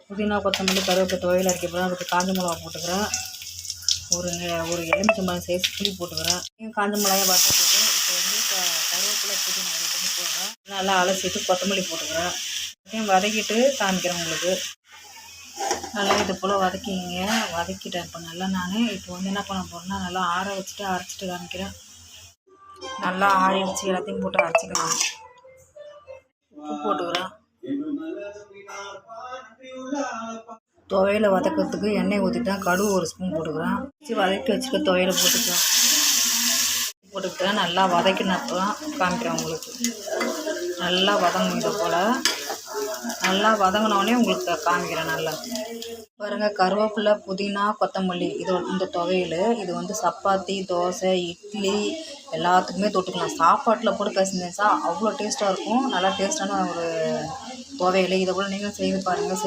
புதினா கொத்தமல்லி கருவேப்பிலை துவையல் அரைக்கிறப்ப அதுக்கு காஞ்ச மிளகா போட்டுக்கிறேன். ஒரு எலுமிச்சம்பழம் சைஸ் புளி போட்டுக்கிறேன். காஞ்ச மிளகாயை வதக்கிட்டு இப்போ வந்து கருவேப்பிலை புதினா வந்து போடுறேன். நல்லா அலசிட்டு கொத்தமல்லி போட்டுக்கிறேன். வதக்கிட்டு காமிக்கிறேன் உங்களுக்கு. நல்லா இது போல் வதக்கிங்க. வதக்கிட்டேன் இப்போ நல்லா. நான் இப்போ வந்து என்ன பண்ண போகிறேன்னா நல்லா ஆற வச்சுட்டு அரைச்சிட்டு காமிக்கிறேன். நல்லா ஆறிடுச்சு. எல்லாத்தையும் போட்டு அரைச்சிக்கலாம். உப்பு போட்டுக்கிறேன். துவையலை வதக்கிறதுக்கு எண்ணெய் ஊற்றிட்டேன். கடுகு 1 ஸ்பூன் போட்டுக்கிறேன். வதக்கி வச்சுக்க துவையலை போட்டுக்கிட்டேன். நல்லா வதக்கினப்பெல்லாம் காமிக்கிறேன் உங்களுக்கு. நல்லா வதங்கணும். இதை போல் நல்லா வதங்கினோடனே உங்களுக்கு காமிக்கிறேன். நல்லா பாருங்கள். கருவேப்பிலை புதினா கொத்தமல்லி இந்த துவையல் இது வந்து சப்பாத்தி தோசை இட்லி எல்லாத்துக்குமே தொட்டுக்கலாம். சாப்பாட்டில் கூட பேசினேச்சா அவ்வளோ டேஸ்ட்டாக இருக்கும். நல்லா டேஸ்ட்டான ஒரு துவையல். இதை போல் நீங்களும் செய்து பாருங்கள்.